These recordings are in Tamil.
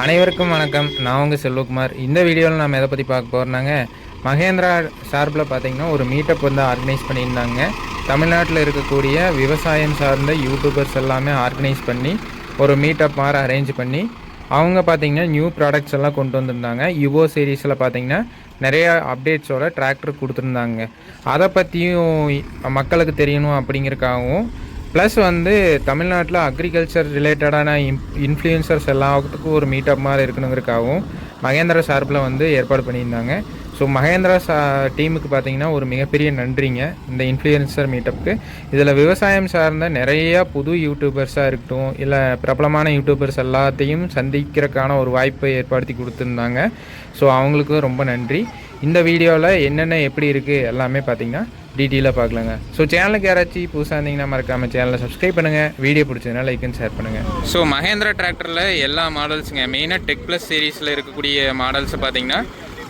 அனைவருக்கும் வணக்கம். நான் உங்கள் செல்வகுமார். இந்த வீடியோவில் நம்ம எதை பற்றி பார்க்க போகிறோம்னாங்க, மகேந்திரா சார்பில் பார்த்தீங்கன்னா ஒரு மீட்டப் வந்து ஆர்கனைஸ் பண்ணியிருந்தாங்க. தமிழ்நாட்டில் இருக்கக்கூடிய விவசாயம் சார்ந்த யூடியூபர்ஸ் எல்லாமே ஆர்கனைஸ் பண்ணி ஒரு மீட்டப் மாதிரி அரேஞ்ச் பண்ணி அவங்க பார்த்தீங்கன்னா நியூ ப்ராடக்ட்ஸ் எல்லாம் கொண்டு வந்திருந்தாங்க. யுவோ சீரீஸில் பார்த்தீங்கன்னா நிறைய அப்டேட்ஸோட டிராக்டர் கொடுத்துருந்தாங்க. அதை பற்றியும் மக்களுக்கு தெரியணும் அப்படிங்கிறக்காகவும், ப்ளஸ் வந்து தமிழ்நாட்டில் அக்ரிகல்ச்சர் ரிலேட்டடான இன்ஃப்ளூயன்சர்ஸ் எல்லாத்துக்கும் ஒரு மீட்டப் மாதிரி இருக்கணுங்கிறக்காகவும் மகேந்திரா சார்பில் வந்து ஏற்பாடு பண்ணியிருந்தாங்க. ஸோ மகேந்திரா டீமுக்கு பார்த்தீங்கன்னா ஒரு மிகப்பெரிய நன்றிங்க இந்த இன்ஃப்ளூயன்சர் மீட்டப்புக்கு. இதில் விவசாயம் சார்ந்த நிறையா புது யூடியூபர்ஸாக இருக்கட்டும், இல்லை பிரபலமான யூடியூபர்ஸ் எல்லாத்தையும் சந்திக்கிறதுக்கான ஒரு வாய்ப்பை ஏற்படுத்தி கொடுத்துருந்தாங்க. ஸோ அவங்களுக்கு ரொம்ப நன்றி. இந்த வீடியோவில் என்னென்ன எப்படி இருக்குது எல்லாமே பார்த்தீங்கன்னா டீட்டெயிலாக பார்க்கலாங்க. ஸோ சேனலுக்கு யாராச்சும் புதுசாக இருந்தீங்கன்னா மறக்காமல் சேனலை சப்ஸ்கிரைப் பண்ணுங்கள். வீடியோ பிடிச்சதுனால லைக் அண்ட் ஷேர் பண்ணுங்கள். ஸோ மகேந்திரா டிராக்டரில் எல்லா மாடல்ஸுங்க, மெயினாக டெக் ப்ளஸ் சீரீஸில் இருக்கக்கூடிய மாடல்ஸை பார்த்தீங்கன்னா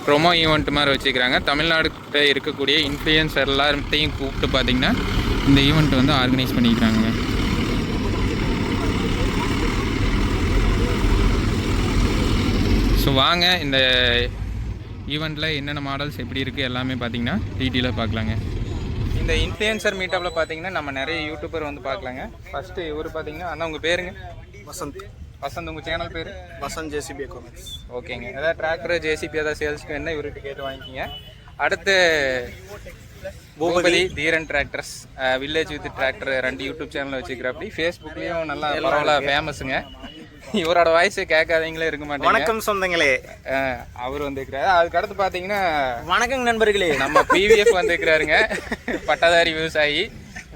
ப்ரொமோ ஈவெண்ட் மாதிரி வச்சுக்கிறாங்க. தமிழ்நாடுகிட்ட இருக்கக்கூடிய இன்ஃப்ளூயன்சர் எல்லாத்தையும் கூப்பிட்டு பார்த்தீங்கன்னா இந்த ஈவெண்ட் வந்து ஆர்கனைஸ் பண்ணிக்கிறாங்க. ஸோ வாங்க இந்த ஈவெண்ட்டில் என்னென்ன மாடல்ஸ் எப்படி இருக்குது எல்லாமே பார்த்தீங்கன்னா டீட்டெயிலாக பார்க்கலாங்க. இந்த இன்ஃப்ளூயன்சர் மீட்டப்பில் பார்த்தீங்கன்னா நம்ம நிறைய யூடியூபர் வந்து பார்க்கலாங்க. ஃபஸ்ட்டு இவர் பார்த்தீங்கன்னா அண்ணா உங்கள் பேருங்க? வசந்த். வசந்த். உங்கள் சேனல் பேர்? Vasanth JCB economics. ஓகேங்க. ஏதாவது டிராக்டர் ஜேசிபி ஏதாவது சேல்ஸ்க்கு என்ன இவர்கிட்ட கேட்டு வாங்கிக்கிங்க. அடுத்து Boopathi Dheeran tractors, village with tractor 2 YouTube channel வச்சுக்கிறப்படி. ஃபேஸ்புக்லேயும் நல்லா பரவாயில்ல ஃபேமஸுங்க. இவரோட வாய்ஸை கேட்காதீங்களே இருக்க மாட்டேங்க. வணக்கம் சொந்தங்களே. அவர் வந்துருக்கிறாரு. அதுக்கு அடுத்து பார்த்தீங்கன்னா வணக்கம் நண்பர்களே, நம்ம பிவிஎஃப் வந்துருக்கிறாருங்க, பட்டதாரி விவசாயி.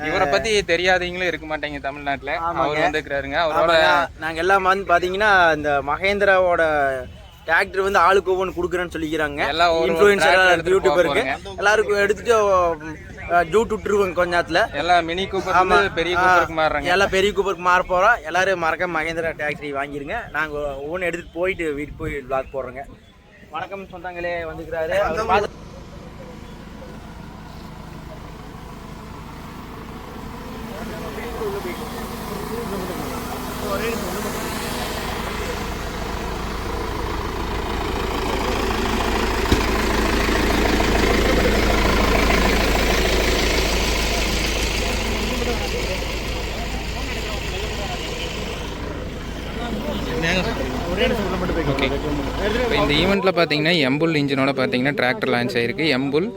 இவரை பத்தி தெரியாதவங்களும் இருக்க மாட்டேங்க தமிழ்நாட்டுல. அவர் வந்துருக்கிறாருங்க. அவரோட நாங்க எல்லாம் வந்து பாத்தீங்கன்னா இந்த மகேந்திராவோட டிராக்டர் வந்து ஆளுக்கு ஒவ்வொன்று கொடுக்குறேன்னு சொல்லிக்கிறாங்க. எல்லா இன்ஃப்ளூயன்சர் யூடியூபருக்கு எல்லாருக்கும் எடுத்துட்டு ஜூட் விட்டுருவாங்க கொஞ்ச நேரத்துல. எல்லாம் மினி கூப்பர் பெரிய கூப்பருக்கு மாறுறாங்க. எல்லாம் பெரிய கூப்பருக்கு மாற போறோம். எல்லாரும் மறக்க மகேந்திரா டிராக்டர் வாங்கிருங்க. நாங்க ஒவ்வொன்று எடுத்துட்டு போயிட்டு வீட்டுக்கு போய் விளாக் போடுறோங்க. வணக்கம் சொந்தங்களே வந்துக்கிறாரு. இந்த ஈவெண்ட்டில் பார்த்தீங்கன்னா எம்புல் இன்ஜினோட பார்த்தீங்கன்னா டிராக்டர் லான்ச் ஆகிருக்கு. எம்புல்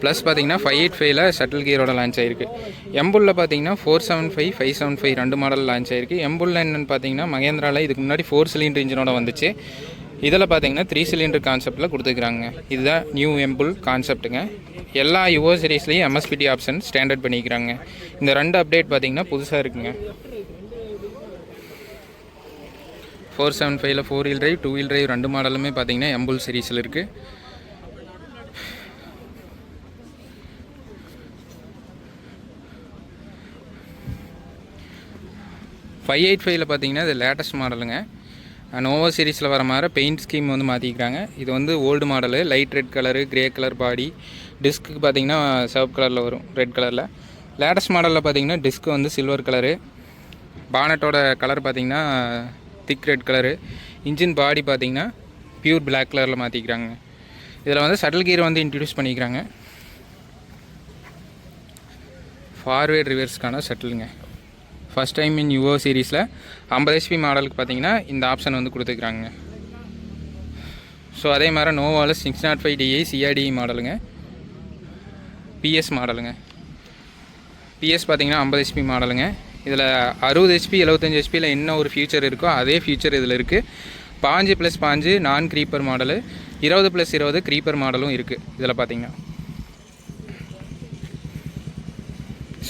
ப்ளஸ் பார்த்தீங்கன்னா 585ல் ஷட்டில் கியரோட லான்ச் ஆகிருக்கு. எம்புலில் பார்த்தீங்கன்னா 475, 575 2 மாடல் லான்ச் ஆகிருக்கு. எம்புலில் என்னென்னு பார்த்தீங்கன்னா மகேந்திராவில் இதுக்கு முன்னாடி 4 சிலிண்டர் இன்ஜினோட வந்துச்சு. இதில் பார்த்தீங்கன்னா 3 சிலிண்டர் கான்செப்டில் கொடுத்துருக்குறாங்க. இதுதான் நியூ எம்புல் கான்செப்ட்டுங்க. எல்லா யுவோ சீரீஸ்லேயும் எம்எஸ்பிடி ஆப்ஷன் ஸ்டாண்டர்ட் பண்ணிக்கிறாங்க. இந்த 2 அப்டேட் பார்த்தீங்கன்னா புதுசாக இருக்குங்க. 475ல் 4 வீல் டிரைவ் 2 வீல் டிரைவ் 2 மாடலுமே பார்த்தீங்கன்னா எம்புல் சீரீஸில் இருக்குது. ஃபைவ் 885ல் பார்த்தீங்கன்னா இது லேட்டஸ்ட் மாடலுங்க. நோவோ சீரீஸில் வர மாதிரி பெயிண்ட் ஸ்கீம் வந்து மாற்றிக்கிறாங்க. இது வந்து old model, light red colour, grey colour body. Disc பார்த்தீங்கன்னா சிவப்பு கலரில் வரும், ரெட் கலரில். லேட்டஸ்ட் மாடலில் பார்த்தீங்கன்னா டிஸ்க்கு வந்து சில்வர் கலரு. பானட்டோட கலர் பார்த்தீங்கன்னா திக் ரெட் கலரு. இன்ஜின் பாடி பார்த்தீங்கன்னா பியூர் பிளாக் கலரில் மாற்றிக்கிறாங்க. இதில் வந்து ஷட்டில் கியர் வந்து இன்ட்ரடியூஸ் பண்ணிக்கிறாங்க. ஃபார்வேர்ட் ரிவர்ஸ்க்கான ஷட்டிலுங்க. ஃபஸ்ட் டைம் இன் யுவோ சீரீஸில் 50 HP மாடலுக்கு பார்த்தீங்கன்னா இந்த ஆப்ஷன் வந்து கொடுத்துருக்குறாங்க. ஸோ அதே மாதிரி நோவாவில் 605 DI CRDI மாடலுங்க, பிஎஸ் மாடலுங்க. பிஎஸ் பார்த்தீங்கன்னா 50 HP மாடலுங்க. இதில் 60 HP 75 HPயில் என்ன ஒரு ஃபியூச்சர் இருக்கோ அதே ஃபியூச்சர் இதில் இருக்குது. 5+5 நான் க்ரீப்பர் மாடலு, 20+20 க்ரீப்பர் மாடலும் இருக்குது இதில் பார்த்தீங்கன்னா.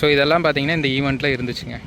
ஸோ இதெல்லாம் பார்த்தீங்கன்னா இந்த ஈவெண்ட்டில் இருந்துச்சுங்க.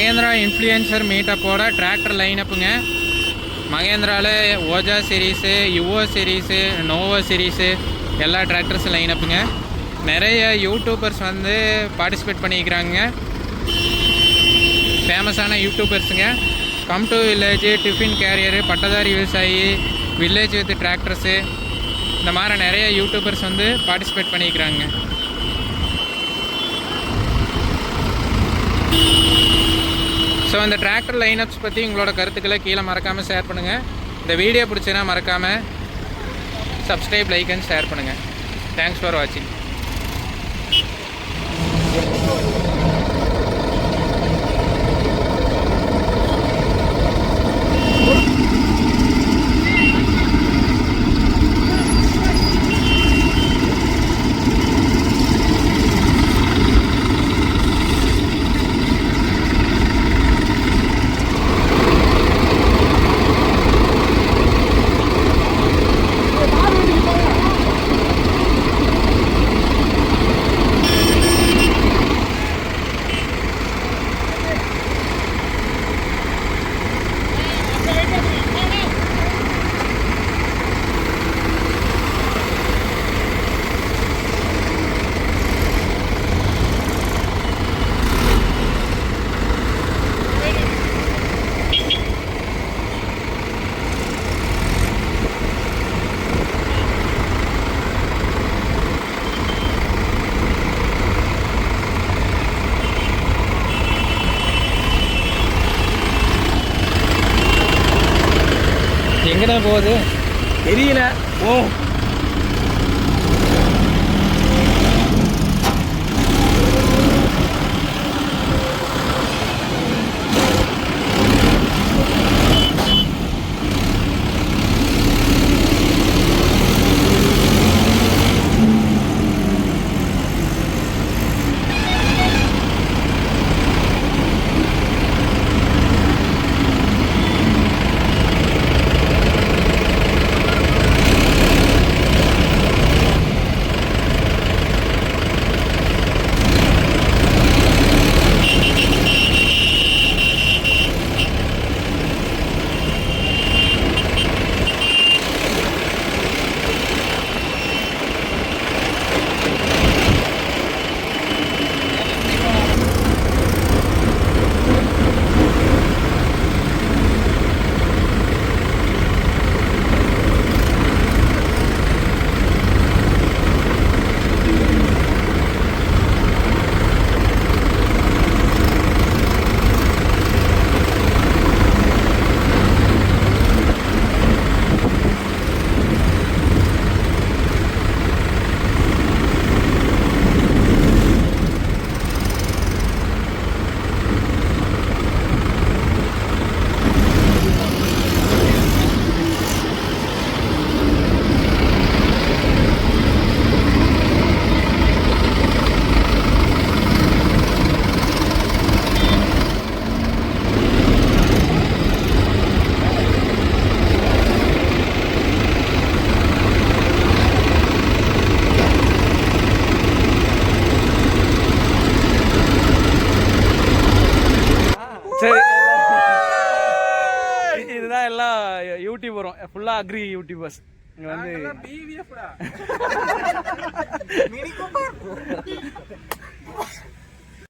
மகேந்திரா இன்ஃப்ளூயன்சர் மீட்டப்போட டிராக்டர் லைனப்புங்க. மகேந்திராவில் Oja series, Yuvo series, Novo series எல்லா டிராக்டர்ஸும் லைனப்புங்க. நிறைய யூடியூபர்ஸ் வந்து பார்ட்டிசிபேட் பண்ணிக்கிறாங்க. ஃபேமஸான யூடியூபர்ஸுங்க. Come to village, tiffin carrier, பட்டதாரி விவசாயி, வில்லேஜ் வித் டிராக்டர்ஸு இந்த மாதிரி நிறைய யூடியூபர்ஸ் வந்து பார்ட்டிசிபேட் பண்ணிக்கிறாங்க. ஸோ இந்த டிராக்டர் லைனப்ஸ் பற்றி உங்களோட கருத்துக்களை கீழே மறக்காமல் ஷேர் பண்ணுங்கள். இந்த வீடியோ பிடிச்சதுன்னா மறக்காமல் சப்ஸ்கிரைப், லைக் அண்ட் ஷேர் பண்ணுங்கள். தேங்க்ஸ் ஃபார் வாட்சிங். எங்கடா போகுது தெரியல. ஓ இதுதான் எல்லாம் யூடியூபரும் ஃபுல்லாக அக்ரி யூடியூபர்ஸ் இங்கே வந்து